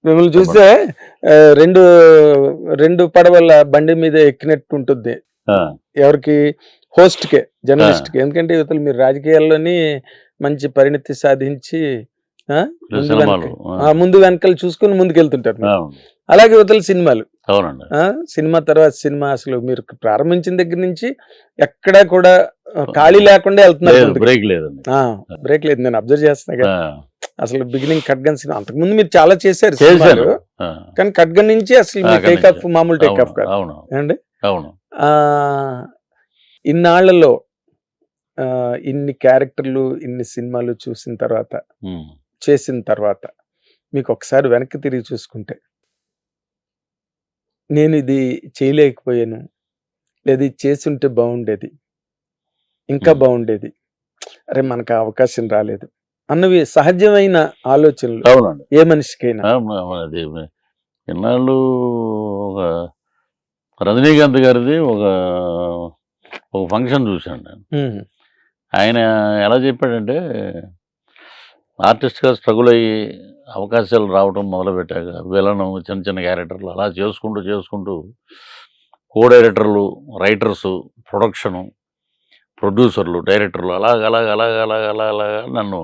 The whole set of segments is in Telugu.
మిమ్మల్ని చెప్పండి. చూస్తే రెండు రెండు పడవల బండి మీద ఎక్కినట్టు ఉంటుంది. ఆ, ఎవరికి? హోస్ట్‌కే, ఆ, జర్నలిస్ట్‌కి. ఎందుకంటే ఇవతల మీరు రాజకీయాల్లోని మంచి పరిణితి సాధించి ఆ! ఇప్పుడు ముందు వెనక సినిమాలు. ముందు వెనకలు చూసుకొని ముందుకెళ్తుంటారు మీరు. అవును, అలాగే ఇవతల సినిమాలు. అవునండి. సినిమా తర్వాత సినిమా అసలు మీరు ప్రారంభించిన దగ్గర నుంచి ఎక్కడా కూడా ఖాళీ లేకుండా వెళ్తున్నారు లేదు, ముందుకి. బ్రేక్ లేదండి. బ్రేక్ లేదు. నేను అబ్జర్వ్ చేస్తున్నా ఆ, కదా. అసలు బిగినింగ్ ఖడ్గన్ సినిమా అంతకుముందు మీరు చాలా చేశారు చేశాను. సినిమాలు. ఆ, కానీ ఖడ్గన్ నుంచి అసలు మీ అక్కడి టేక్ ఆఫ్ నుంచి. మామూలు టేక్ అవును, ఆఫ్ కాదు. అవును, ఏమండి? అవును. ఆ, ఇన్నాళ్లలో ఇన్ని క్యారెక్టర్లు, ఇన్ని సినిమాలు చూసిన తర్వాత, ఉమ్. చేసిన తర్వాత మీకు ఒకసారి వెనక్కి తిరిగి చూసుకుంటే నేను ఇది చేయలేకపోయాను, లేదా ఇది చేసుంటే బాగుండేది, ఇంకా ఉమ్. బాగుండేది, అరే మనకు ఆ అవకాశం రాలేదు అన్నవి సహజమైన ఆలోచనలు అవునండి. ఏ మనిషికైనా. అది ఇన్నాళ్ళు ఒక రజనీకాంత్ గారిది ఒక ఒక ఫంక్షన్ చూశాను నేను. ఉమ్, ఆయన ఎలా చెప్పాడంటే, ఆర్టిస్ట్గా స్ట్రగుల్ అయ్యి అవకాశాలు రావటం మొదలుపెట్టాక విలను చిన్న చిన్న క్యారెక్టర్లు అలా చేసుకుంటూ చేసుకుంటూ కో డైరెక్టర్లు, రైటర్సు, ప్రొడక్షను, ప్రొడ్యూసర్లు, డైరెక్టర్లు అలాగ అలాగ అలాగ అలాగ అలాగ అలాగా నన్ను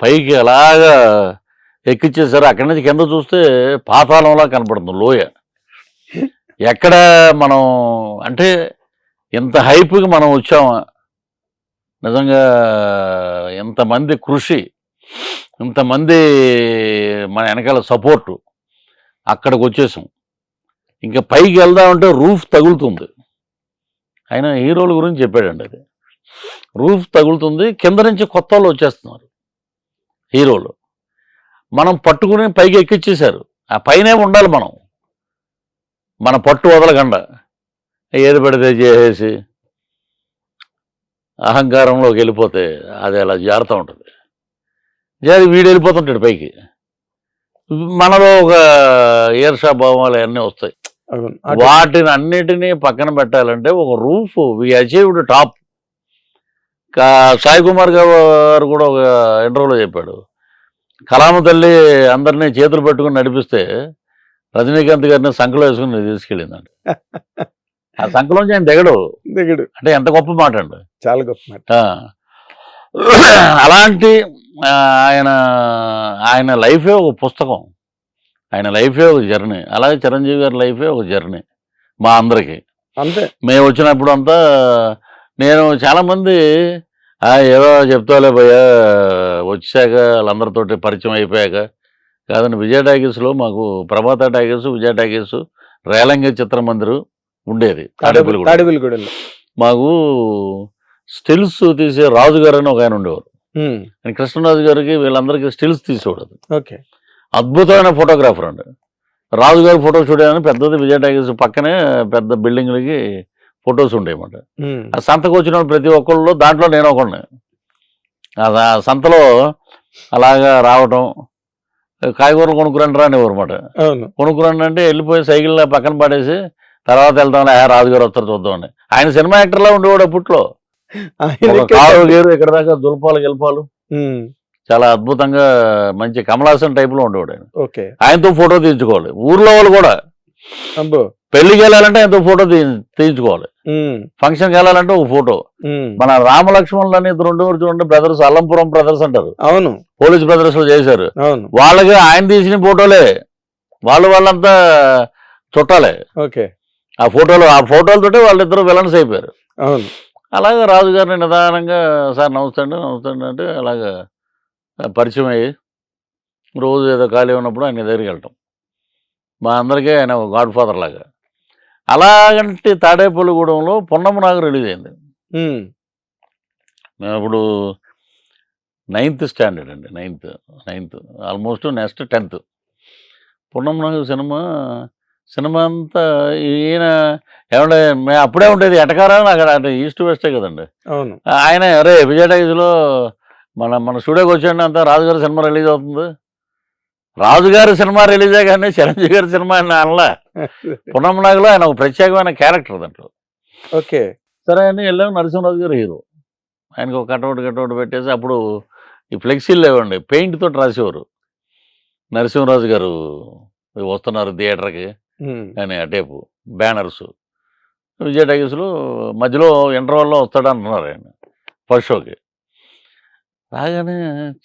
పైకి అలాగా ఎక్కిచ్చేసారు. అక్కడి నుంచి కింద చూస్తే పాతాళంలా కనపడుతుంది లోయ. ఎక్కడ మనం అంటే ఇంత హైప్కి మనం వచ్చామా, నిజంగా ఇంతమంది కృషి, ఇంతమంది మన వెనకాల సపోర్టు, అక్కడికి వచ్చేసాం. ఇంకా పైకి వెళ్దామంటే రూఫ్ తగులుతుంది. ఆయన హీరోల గురించి చెప్పాడండి అది. రూఫ్ తగులుతుంది, కింద నుంచి కొత్త వాళ్ళు వచ్చేస్తున్నారు హీరోలు. మనం పట్టుకుని పైకి ఎక్కిచ్చేశారు. ఆ పైనే ఉండాలి మనం, మన పట్టు వదలకుండా. ఏది పడితే చేసేసి అహంకారంలోకి వెళ్ళిపోతే అది అలా జారుతూ ఉంటుంది. జారి వీడు వెళ్ళిపోతుంటాడు పైకి. మనలో ఒక ఈర్షా భావాలు అన్నీ వస్తాయి. అవును. వాటిని అన్నిటినీ పక్కన పెట్టాలంటే ఒక roof we achieved top. Sai Kumar గారు కూడా ఒక ఇంటర్వ్యూలో చెప్పాడు, కలామ తల్లి అందరినీ చేతులు పెట్టుకుని నడిపిస్తే రజనీకాంత్ గారిని సంకలో వేసుకుని తీసుకెళ్ళిందండి. ఆ సంకలోంచి ఆయన దిగడు దిగుడు. అంటే ఎంత గొప్ప మాట అండి. చాలా గొప్ప మాట. అలాంటి ఆయన ఆయన లైఫే ఒక పుస్తకం, ఆయన లైఫే ఒక జర్నీ. అలాగే చిరంజీవి గారి లైఫే ఒక జర్నీ మా అందరికీ. అంతే. మేము వచ్చినప్పుడు అంతా నేను చాలామంది ఏదో చెప్తాలే భయ్యా వచ్చాక వాళ్ళందరితోటి పరిచయం అయిపోయాక కాదండి. విజయ టాకీస్లో మాకు ప్రభాత టాకీస్, విజయ టాకీస్, రేలంగి చిత్రమందిరం ఉండేది తాడేపల్లిగూడెం. తాడేపల్లిగూడెంలో మాకు స్టిల్స్ తీసే రాజు గారు అని ఒక ఆయన ఉండేవారు. ఆయన కృష్ణరాజు గారికి వీళ్ళందరికీ స్టిల్స్ తీసేవాడు. ఓకే. అద్భుతమైన ఫోటోగ్రాఫర్ అండి. రాజుగారి ఫోటో స్టూడియో అని పెద్దది విజయ టాకీస్ పక్కనే పెద్ద బిల్డింగ్లకి ఫొటోస్ ఉండేయమాట. ఆ సంతకు వచ్చిన ప్రతి ఒక్కళ్ళు దాంట్లో నేను ఒకడిని. ఆ సంతలో అలాగా రావటం, కాయగూరలు కొనుక్కురండి రా అనేవారు అనమాట. అవును. కొనుక్కురండి అంటే వెళ్ళిపోయి సైకిల్ పక్కన పడేసి తర్వాత వెళ్తామని రాజుగారు వస్తారు చూద్దామని. ఆయన సినిమా యాక్టర్లా ఉండేవాడు అప్పట్లో. కారు గేరు ఇక్కడ దాకా దుల్పాలు గెలపాలు చాలా అద్భుతంగా మంచి కమలాసన్ టైప్ లో ఉండేవాడు ఆయన. ఓకే. ఆయనతో ఫోటో తీయించుకోవాలి. ఊర్లో వాళ్ళు కూడా పెళ్లికి వెళ్ళాలంటే ఆయనతో ఫోటో తీయించుకోవాలి. ఫంక్షన్కి వెళ్ళాలంటే ఒక ఫోటో. మన రామలక్ష్మణులు అని ఇద్దరు ఉండేవారు చూడండి, బ్రదర్స్, అల్లంపురం బ్రదర్స్ అంటారు. అవును. పోలీస్ బ్రదర్స్ లో చేశారు. అవును. వాళ్ళకి ఆయన తీసిన ఫోటోలే, వాళ్ళంతా చుట్టాలే. ఓకే. ఆ ఫోటోలతోటే వాళ్ళిద్దరు విలన్స్ అయిపోయారు. అవును. అలాగే రాజుగారిని నిదానంగా సార్ నమస్తే అండి అంటే అలాగా పరిచయం అయ్యి రోజు ఏదో ఖాళీ ఉన్నప్పుడు ఆయన దగ్గరికి వెళ్ళటం. మా అందరికీ ఆయన ఒక గాడ్ ఫాదర్ లాగా. అలాగంటే తాడేపల్లిగూడెంలో పున్నమ్మ నాగు రిలీజ్ అయింది. మేము ఇప్పుడు 9th స్టాండర్డ్ అండి, ninth almost next 10th. Punnamma Nagu cinema అంతా ఈయన ఏమంటే మేము అప్పుడే ఉండేది ఎటకారా అక్కడ, అంటే ఈస్ట్ వెస్టే కదండి. అవును. ఆయన అరే విజయ టాకీస్లో మన స్టూడియోకి వచ్చాడు అంతా రాజుగారి సినిమా రిలీజ్ అవుతుంది. రాజుగారి సినిమా రిలీజే కానీ చిరంజీవి గారి సినిమా ఆయన అనలా. పున్నమ్మ నాగులో ఆయన ఒక ప్రత్యేకమైన క్యారెక్టర్ దాంట్లో. ఓకే. సరే అని వెళ్ళాము. నరసింహరాజు గారు హీరో. ఆయనకు ఒక కటౌట్ పెట్టేసి, అప్పుడు ఈ ఫ్లెక్సీలు లేవండి, పెయింట్ తోటి రాసేవారు. నరసింహరాజు గారు వస్తున్నారు థియేటర్కి ఉమ్, అని ఆ టేపు బ్యానర్స్ విజయ టైగర్స్లో మధ్యలో ఇంటర్వెల్లో వస్తాడు అంటున్నారు ఆయన ఫస్ట్ షోకి. రాగానే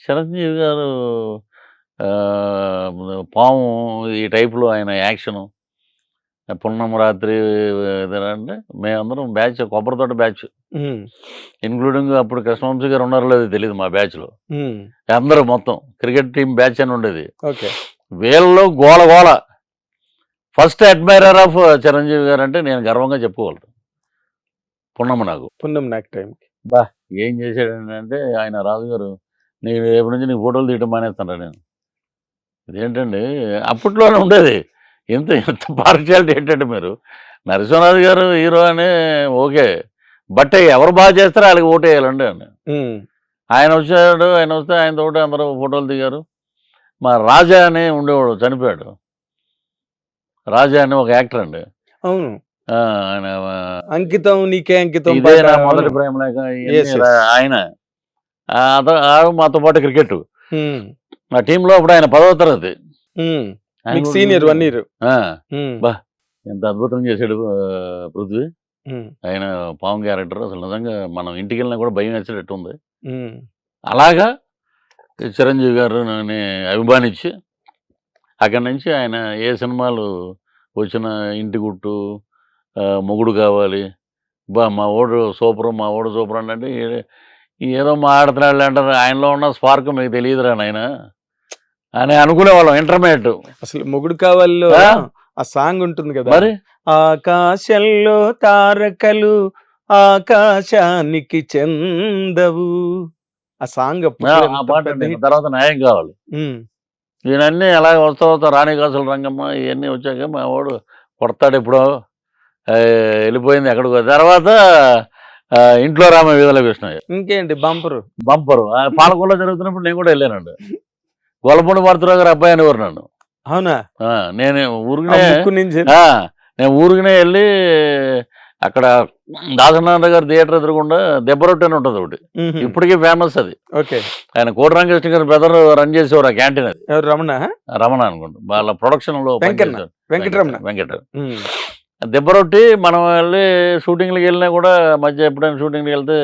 చిరంజీవి గారు ఆ, పాము ఈ టైప్లో ఆయన యాక్షను పున్నం రాత్రి అంటే మేమందరం బ్యాచ్ కొబ్బరితోట బ్యాచ్ ఉమ్, ఇన్క్లూడింగ్ అప్పుడు కృష్ణవంశీ గారు ఉన్నారో లేదో తెలియదు మా బ్యాచ్లో. ఉమ్, అందరూ మొత్తం క్రికెట్ టీం బ్యాచ్ అని ఉండేది. ఓకే. వీళ్ళలో గోల గోల. ఫస్ట్ అడ్మైరర్ ఆఫ్ చిరంజీవి గారు అంటే నేను గర్వంగా చెప్పుకోగలను పున్నమ్మ నాకు. పున్నం నాక్ టైం. బా ఏం చేశాడంటే ఆయన రాజు గారు నేను రేపు నుంచి నీకు ఫోటోలు తీయటం మానేస్తాను నేను. ఇదేంటండి అప్పట్లోనే ఉండేది. ఎంత ఎంత పార్షియాలిటీ ఏంటంటే మీరు నరసింహరాజు గారు హీరో అని ఓకే, బట్ ఎవరు బాగా చేస్తారో వాళ్ళకి ఓటు వేయాలండి అని. ఉమ్, ఆయన వచ్చాడు, ఆయన వస్తే ఆయన తోటి అందరూ ఫోటోలు దిగారు. మా రాజా అని ఉండేవాడు, చనిపోయాడు. రాజా అని ఒక యాక్టర్ అండి. అవును, ఆయన అంకితం నీకే అంకితం ఇదే పాట. నా అవును. మొదటి ప్రేమ లేక Yes, yes. ఆయన మాతో పాటు క్రికెట్ ఉమ్, మా టీంలో అప్పుడు ఆయన 10వ తరగతి. ఉమ్, ఆయన మీకు కూడా సీనియర్ 1 year. ఆ, ఉమ్, బా ఎంత అద్భుతం చేశాడు పృథ్వీ. ఉమ్, ఆయన పాము క్యారెక్టర్ అసలు నిజంగా మనం ఇంటికి వెళ్ళినా కూడా భయం వేసేటట్టు ఉంది. ఉమ్, అలాగా చిరంజీవి గారు నన్ను అభిమానించి అక్కడి నుంచి ఆయన ఏ సినిమాలు వచ్చిన ఇంటి గుట్టు, మొగుడు కావాలి, బా మా ఓడు సూపర్ అంటే ఏదో మాట్లాడుతున్నాడు అంటారు. ఆయనలో ఉన్న స్పార్క్ మీకు తెలియదురా నాయన అని అనుకునేవాళ్ళం ఇంటర్మీడియట్. అసలు మొగుడు కావాలో ఆ? ఆ సాంగ్ ఉంటుంది కదా, మరి ఆకాశంలో తారకలు ఆకాశానికి చెందవు. ఆ సాంగ్ ఆ పాట తర్వాత న్యాయం కావాలి. ఈయనన్నీ అలాగే వస్తా రాణికాసుల రంగమ్మ ఇవన్నీ వచ్చాక మా వాడు కొడతాడు ఎప్పుడో వెళ్ళిపోయింది ఎక్కడికో. తర్వాత ఇంట్లో రామ వీధుల కృష్ణయ్య ఇంకేంటి బంపరు. పాలకొల్లో జరుగుతున్నప్పుడు నేను కూడా వెళ్ళానండి. గొల్లపూడి మారుతురావు గారు అబ్బాయి అనేవారు నన్ను. అవునా? నేను ఆ ఊరికనే ముక్కు నుంచి నేను ఊరికనే వెళ్ళి అక్కడ దాసనారాయణ గారి థియేటర్ ఎదురుకుండా దెబ్బరొట్టి అని ఉంటుంది ఒకటి, మ్మ్. ఇప్పటికీ ఫేమస్ అది. ఓకే. ఆయన కోటరామకృష్ణ గారి బ్రదర్ రన్ చేసేవారు ఆ క్యాంటీన్. అది ఎవరు? రమణ? రమణ అనుకుంటా, వాళ్ళ ప్రొడక్షన్ లో వెంకన్న. వెంకటరమణ. వెంకట దెబ్బరొట్టి మనం వెళ్ళి షూటింగ్లకి వెళ్ళినా కూడా మధ్య ఎప్పుడైనా షూటింగ్కి వెళ్తే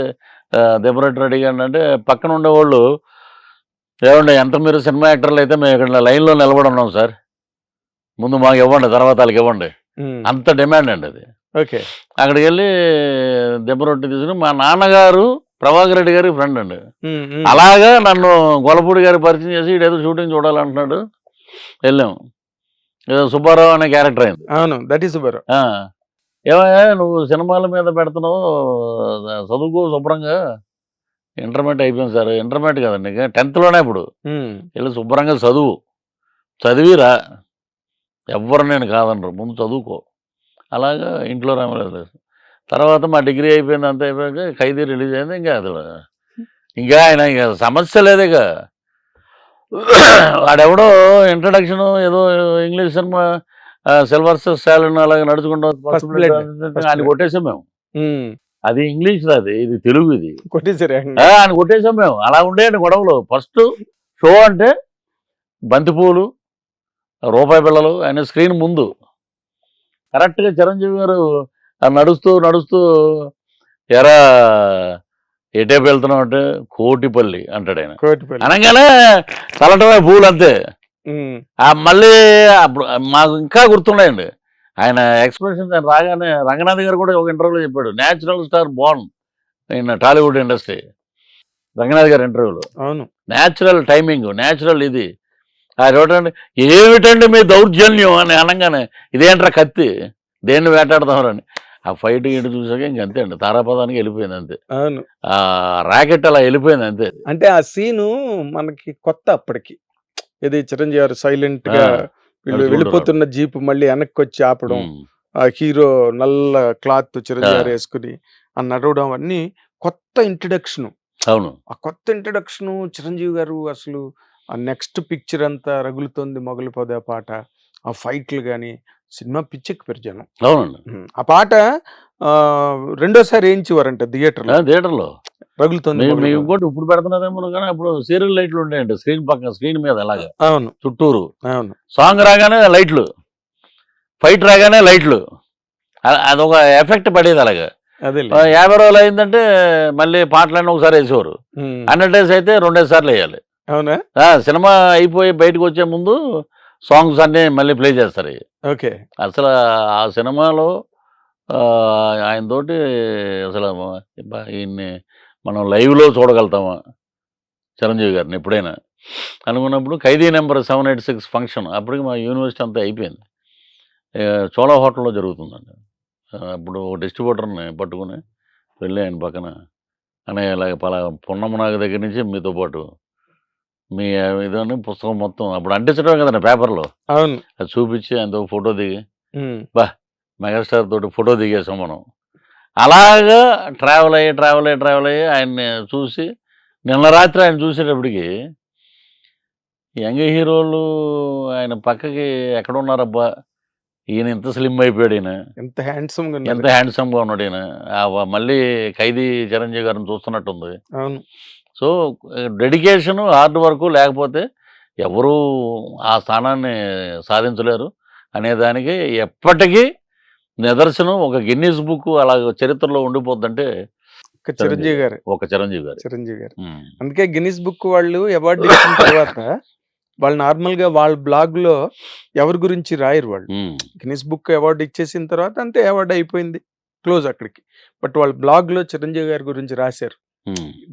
దెబ్బరొట్టి రెడీగా అంటే పక్కన ఉండేవాళ్ళు ఏమండి ఎంత మీరు సినిమా యాక్టర్లు అయితే మేము ఇక్కడ లైన్లో నిలబడి ఉన్నాం సార్, ముందు మాకు ఇవ్వండి తర్వాత వాళ్ళకి ఇవ్వండి, మ్మ్. అంత డిమాండ్ అండి అది. ఓకే. అక్కడికి వెళ్ళి దెబ్బరొట్టి తీసుకుని మా నాన్నగారు ప్రభాకర్ రెడ్డి గారి ఫ్రెండ్ అండి. మ్మ్, మ్మ్. అలాగా నన్ను గొల్లపూడి గారి పరిచయం చేసి ఇడేదో షూటింగ్ చూడాలంటున్నాడు. వెళ్ళాము. ఏదో సుబ్బారావు అనే క్యారెక్టర్ అయింది. అవును, దట్ ఈస్ సూపర్. ఏమయ్యా నువ్వు సినిమాల మీద పెడుతున్నావు, చదువుకో శుభ్రంగా. ఇంటర్మీడియట్ అయిపోయింది సార్. ఇంటర్మీడియట్ కదండి, 10th లోనే ఇప్పుడు. వెళ్ళి శుభ్రంగా చదివిరా, ఎవ్వరు నేను కాదనరు, ముందు చదువుకో. అలాగా ఇంట్లో రామలేదు. తర్వాత మా డిగ్రీ అయిపోయింది, అంత అయిపోయాక ఖైదీ రిలీజ్ అయింది. ఇంకా ఆయన ఇక సమస్య లేదు. ఇక వాడెవడో ఇంట్రడక్షన్ ఏదో ఇంగ్లీష్ సినిమా సిల్వర్ స్టాలిన్ అలాగే నడుచుకుంటూ ఆయన కొట్టేసాం మేము. అది ఇంగ్లీష్ అది, ఇది తెలుగు, ఇది కొట్టేసరి ఆయన కొట్టేసాం మేము. అలా ఉండేయండి గొడవలు. ఫస్ట్ షో అంటే బంతిపూలు, రూపాయి పిల్లలు, ఆయన స్క్రీన్ ముందు కరెక్ట్గా చిరంజీవి గారు నడుస్తూ ఎరా ఎటేపు వెళ్తున్నాం అంటే కోటిపల్లి అంటాడు ఆయన. అనగానే చల్లటమే పూలు అంతే. మళ్ళీ అప్పుడు మాకు ఇంకా గుర్తున్నాయండి ఆయన ఎక్స్ప్రెషన్స్. ఆయన రాగానే రంగనాథ్ గారు కూడా ఒక ఇంటర్వ్యూలో చెప్పాడు, natural star Born in Tollywood industry. Ranganath గారి ఇంటర్వ్యూలో అవును, న్యాచురల్ టైమింగ్, న్యాచురల్ ఇది. ఆయన ఏమిటండి మీ దౌర్జన్యం అని అనగానే ఇదేంట్రా కత్తి, దేన్ని వేటాడతామని. ఆ ఫైట్ ఇటు చూసాక ఇంకంతే అండి, తారాపదానికి వెళ్ళిపోయింది అంతే. అవును, ఆ ర్యాకెట్ అలా వెళ్ళిపోయింది అంతే. అంటే ఆ సీను మనకి కొత్త అప్పటికి. ఇది చిరంజీవి గారు సైలెంట్ గా వెళ్ళిపోతున్న జీప్ మళ్ళీ వెనక్కి వచ్చి ఆపడం, ఆ హీరో నల్ల క్లాత్ చిరంజీవి గారు వేసుకుని ఆ నడవడం, అన్ని కొత్త ఇంట్రడక్షన్. అవును, ఆ కొత్త ఇంట్రడక్షన్ చిరంజీవి గారు అసలు ఆ నెక్స్ట్ పిక్చర్ అంతా రగులుతోంది మొగలిపోదే పాట, ఆ ఫైట్లు కానీ సినిమా పిచ్చెక్కి పెరిచాను. అవునండి. ఆ పాట రెండోసారి వేయించేవారంట థియేటర్లో థియేటర్లో రగులుతుంది మీకు పొగలు. ఇంకోటి ఇప్పుడు పెడుతున్నారేమో కానీ అప్పుడు సీరియల్ లైట్లు ఉండేయండి స్క్రీన్ పక్కన స్క్రీన్ మీద అలాగా అవును చుట్టూరు అవును సాంగ్ రాగానే లైట్లు ఫైట్ రాగానే లైట్లు అదొక ఎఫెక్ట్ పడేది అలాగా అదే 50 రోజులు అయిందంటే మళ్ళీ పాటలన్నీ ఒకసారి వేసేవారు 100 days అయితే 2 సార్లు వేయాలి అవునా సినిమా అయిపోయి బయటకు వచ్చే ముందు సాంగ్స్ అన్నీ మళ్ళీ ప్లే చేస్తారు ఓకే అసలు ఆ సినిమాలో ఆయనతోటి అసలు ఈయన్ని మనం లైవ్లో చూడగలుగుతామా చిరంజీవి గారిని ఎప్పుడైనా అనుకున్నప్పుడు ఖైదీ నెంబర్ 786 ఫంక్షన్ అప్పటికి మా యూనివర్సిటీ అంతా అయిపోయింది చోళా హోటల్లో జరుగుతుందండి అప్పుడు డిస్ట్రిబ్యూటర్ని పట్టుకుని వెళ్ళి ఆయన పక్కన అనే ఇలాగ పున్నమనాగ దగ్గర నుంచి మీతో పాటు మీ ఇదని పుస్తకం మొత్తం అప్పుడు అంటించడం కదండి పేపర్లో అవును అది చూపించి ఆయనతో ఫోటో దిగి మెగాస్టార్ తోటి ఫోటో దిగేసాం మనం అలాగా ట్రావెల్ అయ్యి ఆయన్ని చూసి నిన్న రాత్రి ఆయన చూసేటప్పటికి యంగ్ హీరోలు ఆయన పక్కకి ఎక్కడ ఉన్నారబ్బా ఈయన ఇంత స్లిమ్ అయిపోయాడు ఈయన ఎంత హ్యాండ్సమ్ ఎంత హ్యాండ్సమ్గా ఉన్నాడు ఈయన మళ్ళీ ఖైదీ చిరంజీవి గారిని చూస్తున్నట్టుంది అవును సో డెడికేషన్ హార్డ్ వర్క్ లేకపోతే ఎవరు ఆ స్థానాన్ని సాధించలేరు అనేదానికి ఎప్పటికీ నిదర్శనం ఒక గిన్నీస్ బుక్ అలా చరిత్రలో ఉండిపోద్దంటే చిరంజీవి గారు చిరంజీవి గారు అందుకే గిన్నిస్ బుక్ వాళ్ళు అవార్డు ఇచ్చిన తర్వాత వాళ్ళు నార్మల్ గా వాళ్ళ బ్లాగ్ లో ఎవరి గురించి రాయరు వాళ్ళు గిన్నిస్ బుక్ అవార్డు ఇచ్చేసిన తర్వాత అంతే అవార్డు అయిపోయింది క్లోజ్ అక్కడికి బట్ వాళ్ళ బ్లాగ్ లో చిరంజీవి గారి గురించి రాశారు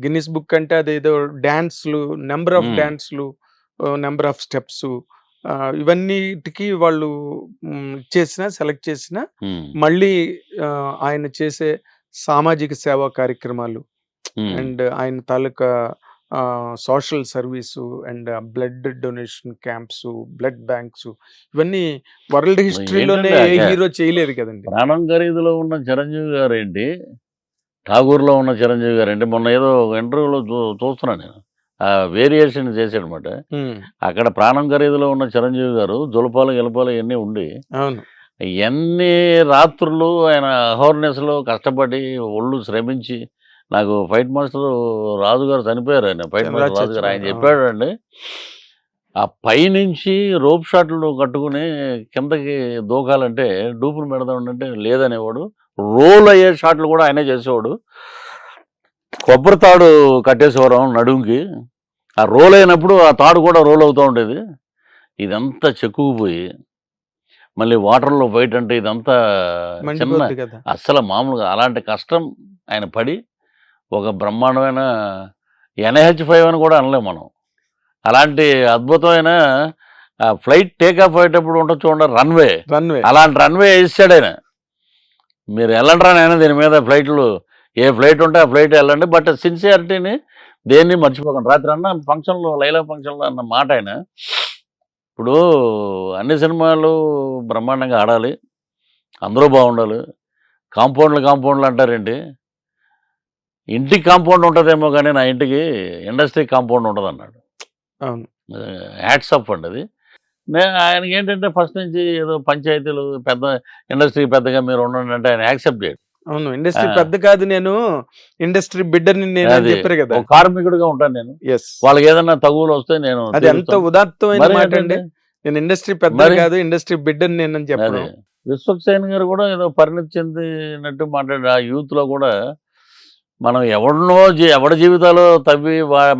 గిన్నిస్ బుక్ అంటే అదేదో డాన్స్లు నెంబర్ ఆఫ్ డాన్స్లు నెంబర్ ఆఫ్ స్టెప్స్ ఇవన్నిటికి వాళ్ళు చేసిన సెలెక్ట్ చేసిన మళ్ళీ ఆయన చేసే సామాజిక సేవా కార్యక్రమాలు అండ్ ఆయన తాలూకా social service and blood donation camps blood banks ఇవన్నీ వరల్డ్ హిస్టరీలోనే ఏ హీరో చేయలేదు కదండి. ప్రాణం ఖరీదులో ఉన్న చిరంజీవి గారు ఏంటి ఠాగూర్లో ఉన్న చిరంజీవి గారు ఏంటి మొన్న ఏదో ఇంటర్వ్యూలో చూస్తున్నాను నేను వేరియేషన్ చేశాడనమాట అక్కడ ప్రాణం ఖరీదులో ఉన్న చిరంజీవి గారు జులపాలు గెలపాలు ఇవన్నీ ఉండి అవును ఎన్ని రాత్రులు ఆయన అహోర్నెస్లో కష్టపడి ఒళ్ళు శ్రమించి నాకు ఫైట్ మాస్టర్ రాజు గారు చనిపోయారు ఆయన ఫైట్ మాస్టర్ రాజు గారు ఆయన చెప్పాడు అండి ఆ పైనుంచి రోప్ షాట్లు కట్టుకుని కిందకి దూకాలంటే డూపులు పెడదామంటే లేదనేవాడు రోల్ అయ్యే షాట్లు కూడా ఆయనే చేసేవాడు కొబ్బరి తాడు కట్టేసేవారు నడుంకి ఆ రోల్ అయినప్పుడు ఆ తాడు కూడా రోల్ అవుతూ ఉండేది ఇదంతా చెక్కుకుపోయి మళ్ళీ వాటర్లో ఫైట్ అంటే ఇదంతా చిన్న అస్సలు మామూలుగా అలాంటి కష్టం ఆయన పడి ఒక బ్రహ్మాండమైన NH5 అని కూడా అనలేము మనం అలాంటి అద్భుతమైన ఫ్లైట్ టేక్ ఆఫ్ అయ్యేటప్పుడు ఉంటుంది చూడండి రన్వే అలాంటి రన్వే వేసాడు ఆయన మీరు వెళ్ళండి రానైనా దీని మీద ఫ్లైట్లు ఏ ఫ్లైట్ ఉంటే ఆ ఫ్లైట్ వెళ్ళండి బట్ సిన్సియారిటీని దేన్ని మర్చిపోకండి రాత్రి అన్న ఫంక్షన్లో లైలా ఫంక్షన్లో అన్న మాట ఆయన ఇప్పుడు అన్ని సినిమాలు బ్రహ్మాండంగా ఆడాలి అందరూ బాగుండాలి కాంపౌండ్లు అంటారేంటి ఇంటికి కాంపౌండ్ ఉంటుందేమో కానీ నా ఇంటికి ఇండస్ట్రీ కాంపౌండ్ ఉంటుంది అన్నాడు హ్యాట్స్ ఆఫ్ అండి అది ఆయనకి ఏంటంటే ఫస్ట్ నుంచి ఏదో పంచాయతీలు పెద్ద ఇండస్ట్రీ పెద్దగా మీరు ఉండండి అంటే ఆయన యాక్సెప్ట్ చేయడు అవును ఇండస్ట్రీ పెద్ద కాదు నేను ఇండస్ట్రీ బిడ్డర్ని నేను చెప్పారు కదా కార్మికుడిగా ఉంటాను నేను వాళ్ళకి ఏదన్నా తగువులు వస్తే నేను అది ఎంత ఉదాత్తమైన మాట అండి నేను ఇండస్ట్రీ పెద్ద కాదు ఇండస్ట్రీ బిడ్డర్ని నేను చెప్పాను విశ్వక్సేన్ గారు కూడా ఏదో పరిణతి చెందినట్టు మాట్లాడు ఆ యూత్ లో కూడా మనం ఎవరి జీవితాలు తవ్వి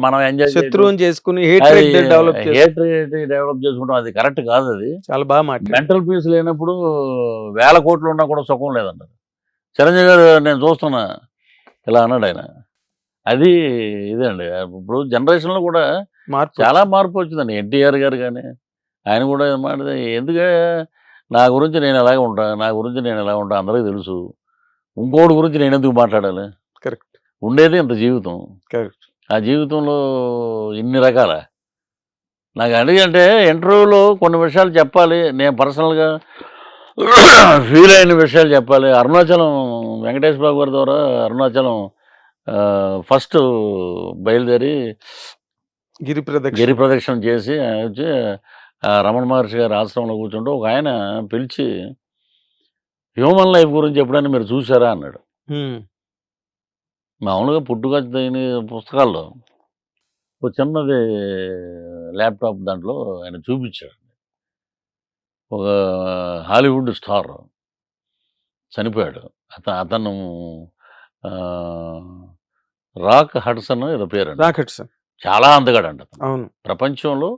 మనం ఎంజాయ్ శత్రువుని చేసుకుని డెవలప్ చేసుకుంటాం అది కరెక్ట్ కాదు అది చాలా బాగా మాట మెంటల్ పీస్ లేనప్పుడు 1000 కోట్లు ఉన్నా కూడా సుఖం లేదన్నారు చిరంజీవి గారు నేను చూస్తున్నా ఇలా అన్నాడు ఆయన అది ఇదే అండి ఇప్పుడు జనరేషన్లో కూడా చాలా మార్పు వచ్చిందండి ఎన్టీఆర్ గారు కానీ ఆయన కూడా మాట ఎందుకంటే నా గురించి నేను ఎలాగ ఉంటా అందరికీ తెలుసు ఇంకోటి గురించి నేను ఎందుకు మాట్లాడాలి కరెక్ట్ ఉండేది ఇంత జీవితం కరెక్ట్ ఆ జీవితంలో ఇన్ని రకాల నాకు అడిగంటే ఇంటర్వ్యూలో కొన్ని విషయాలు చెప్పాలి నేను పర్సనల్గా ఫీల్ అయిన విషయాలు చెప్పాలి అరుణాచలం వెంకటేష్ బాబు గారి ద్వారా అరుణాచలం ఫస్ట్ బయలుదేరి గిరి ప్రదక్షిణ చేసి వచ్చి రమణ మహర్షి గారి ఆశ్రమంలో కూర్చుంటూ ఒక ఆయన పిలిచి హ్యూమన్ లైఫ్ గురించి ఎప్పుడైనా మీరు చూసారా అన్నాడు. ఉమ్, మామూలుగా పుట్టుక తెలియని పుస్తకాల్లో ఒక చిన్నది ల్యాప్టాప్ దాంట్లో ఆయన చూపించాడు. ఒక హాలీవుడ్ స్టార్ చనిపోయాడు. అతను ఆ, రాక్ హడ్సన్ ఏదో పేరు అండి. రాకెట్సన్. చాలా అందగాడంట అతను. అవును ప్రపంచంలో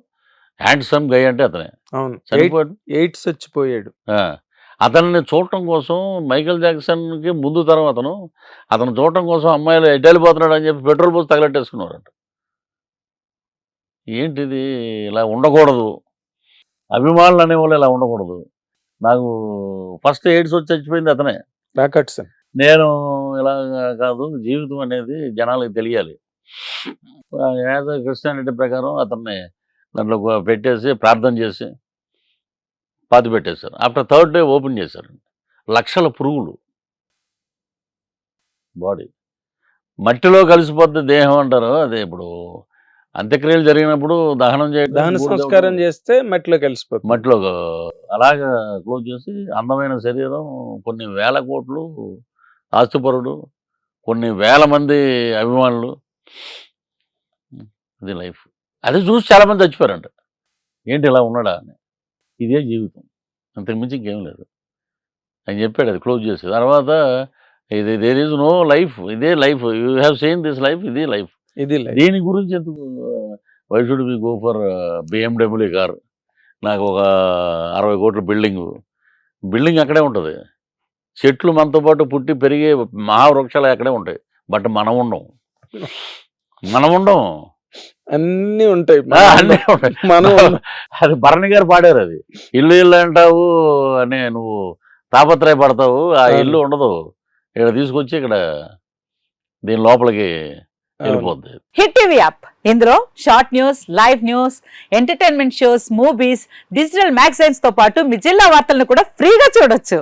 హ్యాండ్సమ్ గై అంటే అతనే. అవును. చనిపోయాడు. ఎయిడ్స్ చచ్చిపోయాడు. ఆ, అతన్ని చూడటం కోసం మైకేల్ జాక్సన్కి ముందు తరం అతను చూడటం కోసం అమ్మాయిలు ఎటు వెళ్ళిపోతున్నాడు అని చెప్పి పెట్రోల్ పోసి తగలెట్టేసుకున్నారంట. ఏంటిది, ఇలా ఉండకూడదు, అభిమానులు అనేవాళ్ళు ఇలా ఉండకూడదు. నాకు ఫస్ట్ ఎయిడ్స్ వచ్చి చచ్చిపోయింది అతనే. రాకెట్సన్. నేను ఇలా కాదు, జీవితం అనేది జనాలకు తెలియాలి. యాజ్ క్రిస్టియానిటీ ప్రకారం అతన్ని దాంట్లో పెట్టేసి ప్రార్థన చేసి పాతి పెట్టేశారు. ఆఫ్టర్ థర్డ్ డే ఓపెన్ చేశారు. లక్షల పురుగులు బాడీ మట్టిలో కలిసిపోద్ది దేహం అంటారు. అదే ఇప్పుడు అంత్యక్రియలు జరిగినప్పుడు దహన సంస్కారం చేస్తే మట్టిలో కలిసిపోతుంది. మట్టిలో అలాగా క్లోజ్ చేసి అందమైన శరీరం, కొన్ని వేల కోట్లు ఆస్తిపరుడు, కొన్ని వేల మంది అభిమానులు, ఇది లైఫ్. అది చూసి చాలామంది చచ్చిపోయారంట. ఏంటి ఇలా ఉన్నాడా అని. ఇదే జీవితం, అంతకుమించి ఇంకేం లేదు అని చెప్పాడు. అది క్లోజ్ చేసి తర్వాత ఇది దేర్ ఈజ్ నో లైఫ్, ఇదే life, you have seen this life, ఇది లైఫ్. ఇది దీని గురించి ఎందుకు why should we go for BMW car, నాకు ఒక 60 కోట్ల బిల్డింగ్ అక్కడే ఉంటుంది, చెట్లు మనతో పాటు పుట్టి పెరిగే మహావృక్షాలు అక్కడే ఉంటాయి. బట్ మనం ఉండం అన్ని ఉంటాయి. అన్నీ ఉంటాయి. మనం అది భరణి గారు పాడారు. అది ఇల్లు అంటావు అని నువ్వు తాపత్రయపడతావు, ఆ ఇల్లు ఉండదు, ఇక్కడ తీసుకొచ్చి ఇక్కడ దీని లోపలికి వెళ్ళిపోద్ది. హిట్ టీవీ యాప్, ఇందులో short news, live news, entertainment shows, movies, digital magazines తో పాటు మీ జిల్లా వార్తలను కూడా ఫ్రీగా చూడొచ్చు.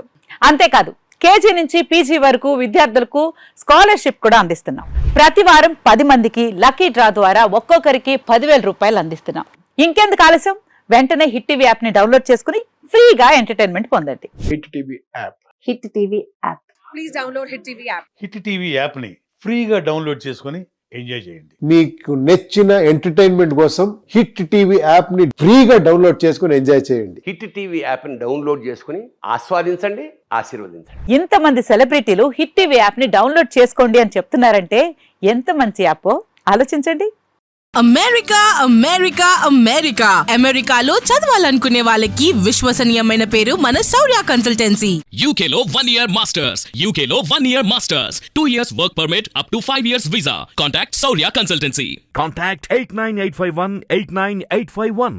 అంతేకాదు కేజీ నుంచి పీజీ వరకు విద్యార్థులకు స్కాలర్షిప్ కూడా అందిస్తున్నాం. ప్రతి వారం 10 మందికి లక్కీ డ్రా ద్వారా ఒక్కొక్కరికి 10,000 రూపాయలు అందిస్తున్నాం. ఇంకెందుకు ఆలస్యం, వెంటనే హిట్ టీవీ యాప్ ని డౌన్లోడ్ చేసుకుని ఫ్రీగా ఎంటర్టైన్మెంట్ పొందండి. Hit TV app. Hit TV app. Please download hit TV app. Hit TV యాప్ని ఫ్రీగా డౌన్లోడ్ చేసుకొని ఎంజాయ్ చేయండి. మీకు నచ్చిన ఎంటర్టైన్మెంట్ కోసం హిట్ టీవీ యాప్ ని ఫ్రీగా డౌన్లోడ్ చేసుకొని ఎంజాయ్ చేయండి. హిట్ టీవీ యాప్ని డౌన్లోడ్ చేసుకుని ఆస్వాదించండి, ఆశీర్వదించండి. ఇంతమంది సెలబ్రిటీలు హిట్ టీవీ యాప్ ని డౌన్లోడ్ చేసుకోండి అని చెప్తున్నారంటే ఎంత మంచి యాప్ ఆలోచించండి. అమెరికాలో చదవాలనుకునే వాళ్ళకి విశ్వసనీయమైన పేరు మన శౌర్య కన్సల్టెన్సీ. UK లో 1 year masters, UK లో 1 year masters, 2 years work permit up to 5 years visa. Contact Saurya Consultancy. Contact 89851 89851.